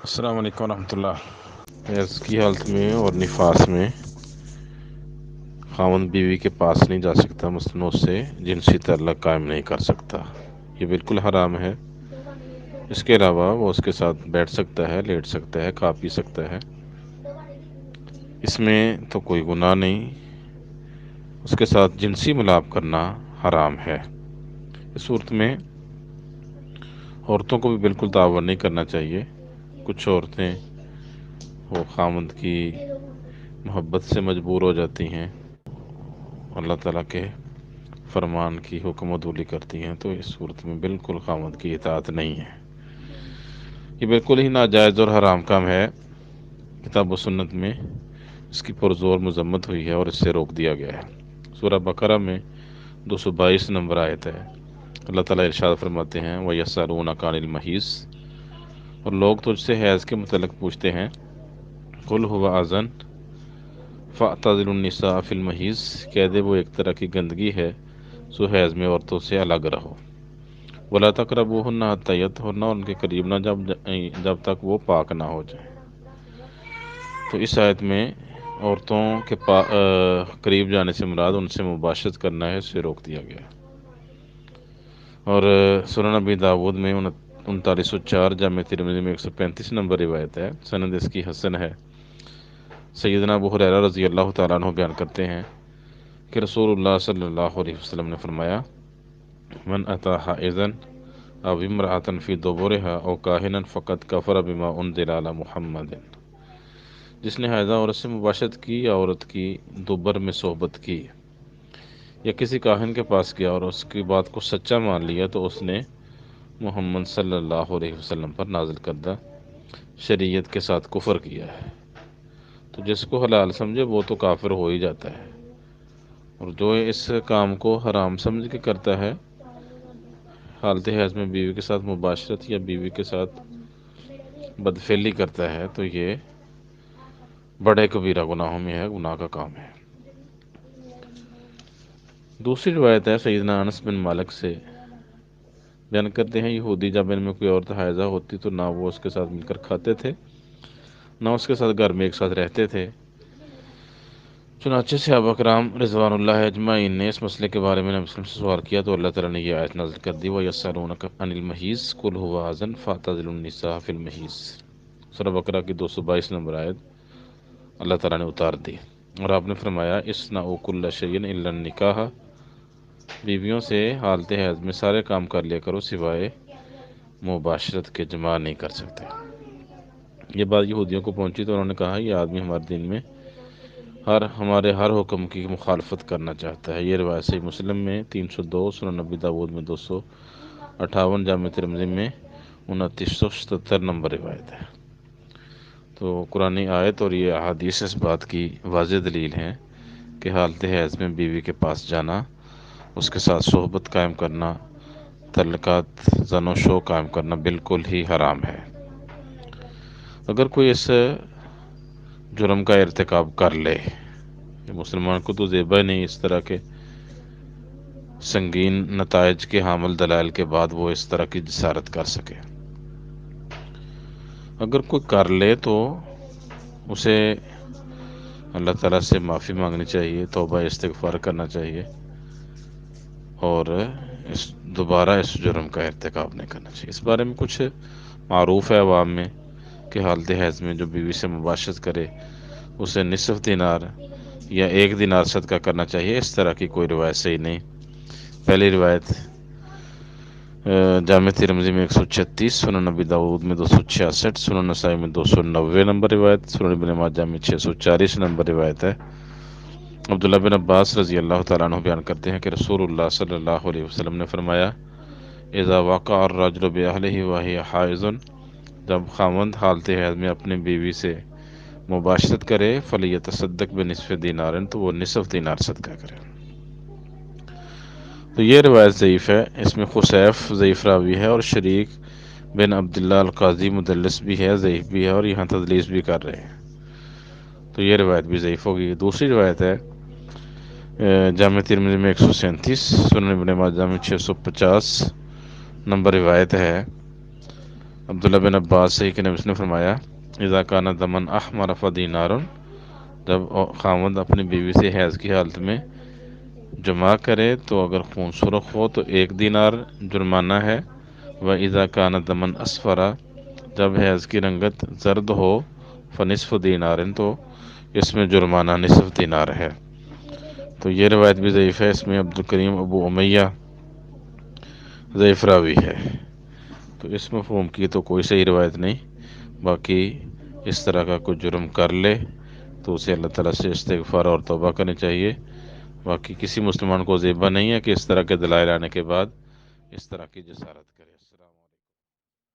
السلام علیکم ورحمۃ اللہ۔ حیض کی حالت میں اور نفاس میں خاوند بیوی کے پاس نہیں جا سکتا، مثلاً اس سے جنسی تعلق قائم نہیں کر سکتا، یہ بالکل حرام ہے۔ اس کے علاوہ وہ اس کے ساتھ بیٹھ سکتا ہے، لیٹ سکتا ہے، کھا پی سکتا ہے، اس میں تو کوئی گناہ نہیں۔ اس کے ساتھ جنسی ملاپ کرنا حرام ہے۔ اس صورت میں عورتوں کو بھی بالکل تعاون نہیں کرنا چاہیے۔ کچھ عورتیں وہ خاوند کی محبت سے مجبور ہو جاتی ہیں، اللہ تعالیٰ کے فرمان کی حکم عدولی کرتی ہیں، تو اس صورت میں بالکل خاوند کی اطاعت نہیں ہے، یہ بالکل ہی ناجائز اور حرام کام ہے۔ کتاب و سنت میں اس کی پرزور مذمت ہوئی ہے اور اس سے روک دیا گیا ہے۔ سورہ بقرہ میں 222 نمبر آیت ہے، اللہ تعالیٰ ارشاد فرماتے ہیں وَيَسْأَلُونَكَ عَنِ الْمَحِيضِ، اور لوگ تجھ سے حیض کے متعلق پوچھتے ہیں، قُلْ هُوَ أَذًى فَاعْتَزِلُوا النِّسَاءَ فِي الْمَحِيضِ، کہہ دے وہ ایک طرح کی گندگی ہے، سو حیض میں عورتوں سے الگ رہو۔ وَلَا تَقْرَبُوهُنَّ حَتَّى يَطْهُرْنَ، اور ان کے قریب نہ جب تک وہ پاک نہ ہو جائیں۔ تو اس آیت میں عورتوں کے قریب جانے سے مراد ان سے مباشرت کرنا ہے، اس سے روک دیا گیا۔ اور سنن ابی داود میں 3904، جامع ترمذی میں 135 نمبر روایت ہے، سند اس کی حسن ہے۔ سیدنا ابو ہریرہ رضی اللہ تعالیٰ عنہ بیان کرتے ہیں کہ رسول اللہ صلی اللہ علیہ وسلم نے فرمایا، من اتی حائضا او امرأة فی دبرها او کاہنا فقد کفر بما انزل علی محمد، جس نے حائضہ عورت سے مباشرت کی یا عورت کی دوبر میں صحبت کی یا کسی کاہن کے پاس گیا اور اس کی بات کو سچا مان لیا، تو اس نے محمد صلی اللہ علیہ وسلم پر نازل کردہ شریعت کے ساتھ کفر کیا ہے۔ تو جس کو حلال سمجھے وہ تو کافر ہو ہی جاتا ہے، اور جو اس کام کو حرام سمجھ کے کرتا ہے، حالت حیض میں بیوی کے ساتھ مباشرت یا بیوی کے ساتھ بدفعلی کرتا ہے، تو یہ بڑے کبیرہ گناہوں میں ہے، گناہ کا کام ہے۔ دوسری روایت ہے سیدنا انس بن مالک سے، بیان کرتے ہیں یہودی جب ان میں کوئی عورت حائضہ ہوتی تو نہ وہ اس کے ساتھ مل کر کھاتے تھے، نہ اس کے ساتھ گھر میں ایک ساتھ رہتے تھے۔ چنانچہ صحابہ کرام رضوان اللہ اجمعین نے اس مسئلے کے بارے میں نبی صلی اللہ علیہ وسلم سے سوال کیا، تو اللہ تعالیٰ نے یہ آیت نازل کر دی وَيَسْأَلُونَكَ عَنِ الْمَحِيضِ قُلْ هُوَ أَذًى فَاعْتَزِلُوا النِّسَاءَ فِي الْمَحِيضِ، سورہ بقرہ کی 222 نمبر آیت اللہ تعالیٰ نے اتار دی، اور آپ نے فرمایا اصنعوا كُلَّ شَيْءٍ إِلَّا النِّكَاحَ، بیویوں سے حالت حیض میں سارے کام کر لیا کرو سوائے مباشرت کے، جماع نہیں کر سکتے۔ یہ بات یہودیوں کو پہنچی تو انہوں نے کہا یہ آدمی ہمارے دین میں ہمارے ہر حکم کی مخالفت کرنا چاہتا ہے۔ یہ روایت صحیح مسلم میں 302، سنن ابی داود میں 258، جامع ترمذی میں 2977 نمبر روایت ہے۔ تو قرآن آیت اور یہ احادیث اس بات کی واضح دلیل ہیں کہ حالت حیض میں بیوی کے پاس جانا، اس کے ساتھ صحبت قائم کرنا، تعلقات زن و شو قائم کرنا بالکل ہی حرام ہے۔ اگر کوئی اس جرم کا ارتکاب کر لے، مسلمان کو تو زیبا نہیں اس طرح کے سنگین نتائج کے حامل دلائل کے بعد وہ اس طرح کی جسارت کر سکے۔ اگر کوئی کر لے تو اسے اللہ تعالیٰ سے معافی مانگنی چاہیے، توبہ استغفار کرنا چاہیے، اور دوبارہ اس جرم کا ارتکاب نہیں کرنا چاہیے۔ اس بارے میں کچھ معروف ہے عوام میں کہ حالت حیض میں جو بیوی سے مباشرت کرے اسے نصف دینار یا 1 دینار صدقہ کرنا چاہیے، اس طرح کی کوئی روایت صحیح نہیں۔ پہلی روایت جامع ترمذی میں 136، سنن نبی داود میں 266، سنن نسائی میں 290 نمبر روایت، سنن ابن ماجہ میں 640 نمبر روایت ہے۔ عبداللہ بن عباس رضی اللہ تعالیٰ عنہ بیان کرتے ہیں کہ رسول اللہ صلی اللہ علیہ وسلم نے فرمایا اذا وقع الرجل بأہلہ وہی حائض، جب خاوند حالت حیض میں اپنی بیوی سے مباشرت کرے فلیتصدق بنصف دینار، تو وہ نصف دینار صدقہ کرے۔ تو یہ روایت ضعیف ہے، اس میں خسیف ضعیف راوی ہے، اور شریک بن عبداللہ القاضی مدلس بھی ہے، ضعیف بھی ہے، اور یہاں تدلیس بھی کر رہے ہیں، تو یہ روایت بھی ضعیف ہوگی۔ دوسری روایت ہے جامع ترمذی میں 137، سنن ابن ماجہ میں 650 نمبر روایت ہے، عبداللہ بن عباس سے کہ نبی نے فرمایا اذا کان دمن احمر فدینار، جب خاوند اپنی بیوی سے حیض کی حالت میں جمع کرے تو اگر خون سرخ ہو تو 1 دینار جرمانہ ہے، و اذا کان دمن اسفرا، جب حیض کی رنگت زرد ہو، فنصف دینار، تو اس میں جرمانہ نصف دینار ہے۔ تو یہ روایت بھی ضعیف ہے، اس میں عبدالکریم ابو امیہ ضعیف راوی ہے، تو اس مفہوم کی تو کوئی صحیح روایت نہیں۔ باقی اس طرح کا کوئی جرم کر لے تو اسے اللہ تعالیٰ سے استغفار اور توبہ کرنی چاہیے۔ باقی کسی مسلمان کو زیبا نہیں ہے کہ اس طرح کے دلائل آنے کے بعد اس طرح کی جسارت کرے۔